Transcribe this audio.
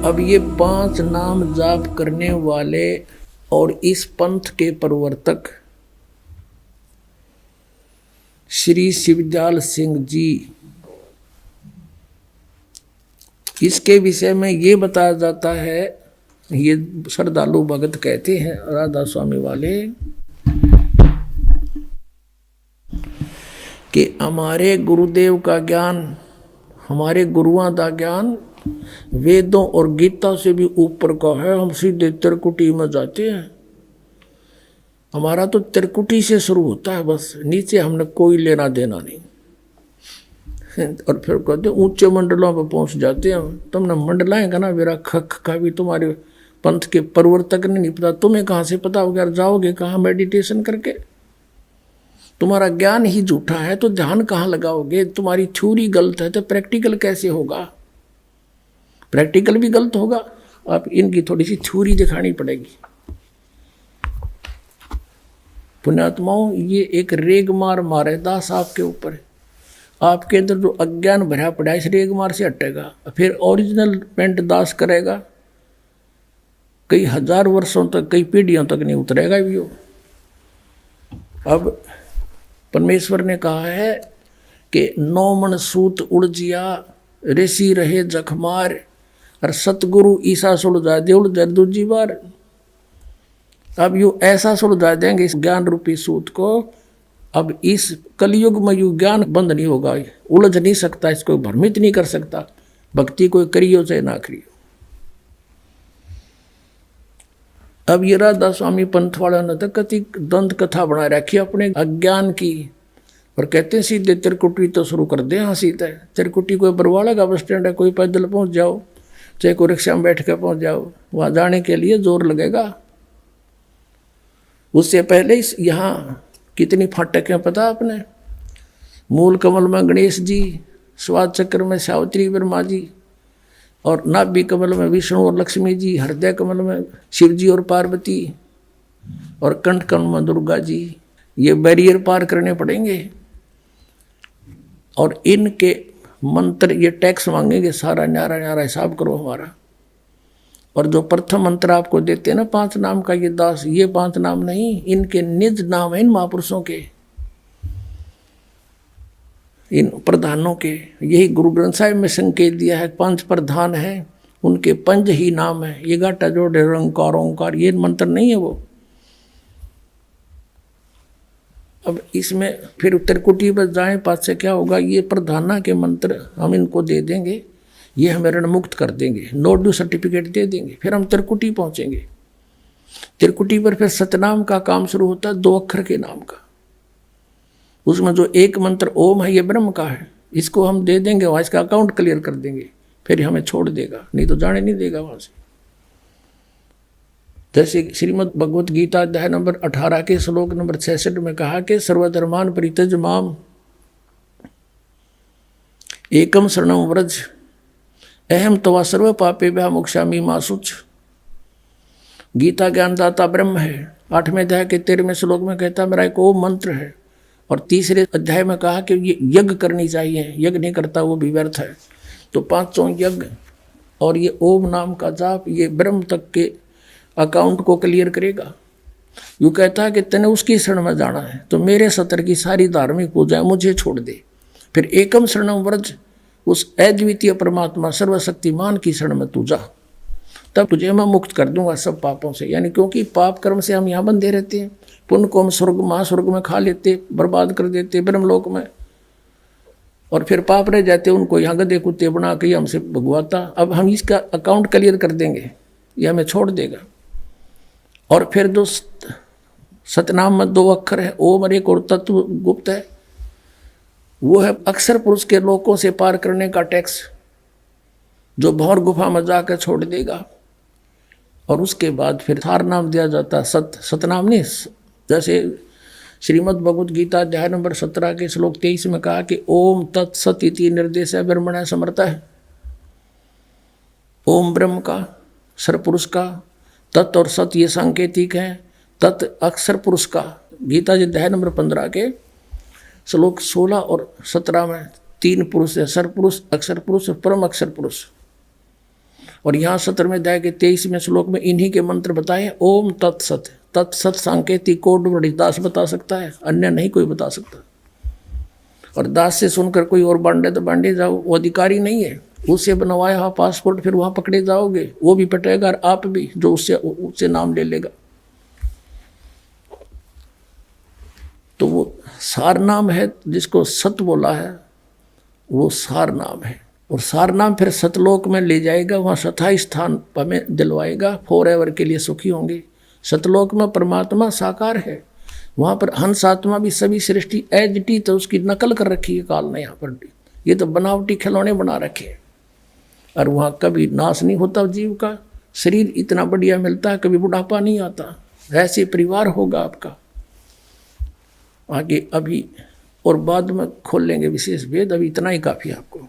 अब ये 5 नाम जाप करने वाले और इस पंथ के प्रवर्तक श्री शिवदयाल सिंह जी, इसके विषय में ये बताया जाता है, ये श्रद्धालु भगत कहते हैं राधा स्वामी वाले, कि हमारे गुरुदेव का ज्ञान, हमारे गुरुओं का ज्ञान वेदों और गीता से भी ऊपर का है। हम सीधे त्रिकुटी में जाते हैं। हमारा तो त्रिकुटी से शुरू होता है, बस नीचे हमने कोई लेना देना नहीं। और फिर कहते ऊंचे मंडलों पर पहुंच जाते हैं। तुमने मंडलाएं का ना मेरा खख का भी तुम्हारे पंथ के प्रवर्तक ने नहीं पता, तुम्हें कहाँ से पता होगा? जाओगे कहाँ मेडिटेशन करके? तुम्हारा ज्ञान ही झूठा है तो ध्यान कहाँ लगाओगे? तुम्हारी थ्योरी गलत है तो प्रैक्टिकल कैसे होगा? प्रैक्टिकल भी गलत होगा। आप इनकी थोड़ी सी थ्योरी दिखानी पड़ेगी। पुण्यात्माओं, ये एक रेग मार मारे दास आपके ऊपर है। आपके अंदर जो अज्ञान भरा पड़ा है इस रेग मार से हटेगा, फिर ओरिजिनल पेंट दास करेगा। कई हजार वर्षों तक, कई पीढ़ियों तक नहीं उतरेगा भी वो। अब परमेश्वर ने कहा है कि 9 मन सूत उड़जिया ऋषि रहे जखमार, और सतगुरु ईसा सुलझा दे उड़ दूजी बार। अब यू ऐसा सुलझा देंगे इस ज्ञान रूपी सूत को, अब इस कलयुग में यू ज्ञान बंद नहीं होगा, उलझ नहीं सकता, इसको भ्रमित नहीं कर सकता। भक्ति कोई करियो चाहे ना करियो। अब ये राधा स्वामी पंथ वालों ने तो कति दंत कथा बना रखी अपने अज्ञान की, और कहते हैं सीधे त्रिकुटी तो शुरू कर दे। हाँ सीधा त्रिकुटी कोई बरवाड़ा का बस स्टैंड है, कोई पैदल पहुंच जाओ, चाहे कोई रिक्शा में बैठ कर पहुंच जाओ, वहां जाने के लिए जोर लगेगा। उससे पहले यहाँ कितनी फाटक है पता आपने? मूल कमल में गणेश जी, स्वाद चक्र में सावित्री ब्रह्मा जी, और नाभि कमल में विष्णु और लक्ष्मी जी, हृदय कमल में शिव जी और पार्वती, और कंठ कमल में दुर्गा जी। ये बैरियर पार करने पड़ेंगे और इनके मंत्र ये टैक्स मांगेंगे, सारा न्यारा न्यारा हिसाब करो हमारा। और जो प्रथम मंत्र आपको देते हैं ना 5 नाम का, ये दास, ये 5 नाम नहीं, इनके निज नाम है इन महापुरुषों के, इन प्रधानों के। यही गुरु ग्रंथ साहिब में संकेत दिया है, 5 प्रधान है, उनके 5 ही नाम है। ये गाटा जोड़े रंकार ओंकार, ये मंत्र नहीं है वो। अब इसमें फिर त्रिकुटी पर जाए पास से क्या होगा? ये प्रधाना के मंत्र हम इनको दे देंगे, ये हमें ऋण मुक्त कर देंगे, नो ड्यू सर्टिफिकेट दे देंगे। फिर हम त्रिकुटी पहुंचेंगे। त्रिकुटी पर फिर सतनाम का काम शुरू होता है, 2 अक्षर के नाम का। उसमें जो एक मंत्र ओम है ये ब्रह्म का है, इसको हम दे देंगे, वहां इसका अकाउंट क्लियर कर देंगे, फिर हमें छोड़ देगा, नहीं तो जाने नहीं देगा वहां से। जैसे श्रीमद् भगवत गीता अध्याय नंबर 18 के श्लोक नंबर 66 में कहा कि सर्वधर्मान परित्यज माम एकम शरणम व्रज अहम तवा सर्व पापेभ्यः मोक्षामि मा शुच। गीता ज्ञानदाता ब्रह्म है। 8वें अध्याय के 13वें श्लोक में कहता मेरा एक ओम मंत्र है। और 3रे अध्याय में कहा कि ये यज्ञ करनी चाहिए, यज्ञ नहीं करता वो भी व्यर्थ है। तो 5 यज्ञ और ये ओम नाम का जाप, ये ब्रह्म तक के अकाउंट को क्लियर करेगा। यूँ कहता है कि तेने उसकी शरण में जाना है तो मेरे सत्र की सारी धार्मिक पूजाएं मुझे छोड़ दे। फिर एकम शरणम व्रज, उस अद्वितीय परमात्मा सर्वशक्तिमान की शरण में तू जा, तब तुझे मैं मुक्त कर दूंगा सब पापों से। यानी क्योंकि पाप कर्म से हम यहाँ बंधे रहते हैं, पुण्य को हम स्वर्ग महास्वर्ग में खा लेते, बर्बाद कर देते ब्रह्मलोक में, और फिर पाप रह जाते, उनको यहाँ गधे कुत्ते बना के हमसे भगवाता। अब हम इसका अकाउंट क्लियर कर देंगे, ये हमें छोड़ देगा। और फिर जो सतनाम में 2 अक्षर है, ओम और एक और तत्व गुप्त है, वो है अक्षर पुरुष के लोकों से पार करने का टैक्स, जो भौर गुफा में जाकर छोड़ देगा। और उसके बाद फिर सार नाम दिया जाता है, सतनाम नहीं। जैसे श्रीमद् भगवत गीता अध्याय नंबर 17 के श्लोक 23 में कहा कि ओम तत्सत इति निर्देश ब्रह्मण समर्थ है। ओम ब्रह्म का, सरपुरुष का, तत् और सत ये सांकेतिक है, तत् अक्षर पुरुष का। गीता जी अध्याय नंबर 15 के श्लोक 16 और 17 में 3 पुरुष है, सरपुरुष, अक्षर पुरुष और परम अक्षर पुरुष। और यहाँ 17वें अध्याय के 23वें श्लोक में इन्हीं के मंत्र बताए। ओम तत्सत, तत्सत सांकेतिक कोड बड़ी दास बता सकता है, अन्य नहीं कोई बता सकता। और दास से सुनकर कोई और बांटे तो बांटे जाओ, वो अधिकारी नहीं है। उससे बनवाया हुआ पासपोर्ट फिर वहाँ पकड़े जाओगे, वो भी पटेगा और आप भी, जो उससे नाम ले लेगा। तो वो सार नाम है, जिसको सत बोला है वो सार नाम है। और सार नाम फिर सतलोक में ले जाएगा, वहाँ स्थायी स्थान हमें दिलवाएगा, फॉरएवर के लिए सुखी होंगे। सतलोक में परमात्मा साकार है, वहाँ पर हंस आत्मा भी सभी सृष्टि एज इट इज, तो उसकी नकल कर रखी है काल ने यहाँ पर। ये तो बनावटी खिलौने बना रखे, और वहाँ कभी नाश नहीं होता जीव का। शरीर इतना बढ़िया मिलता है, कभी बुढ़ापा नहीं आता। ऐसे परिवार होगा आपका। आगे अभी और बाद में खोल लेंगे विशेष भेद, अभी इतना ही काफ़ी आपको।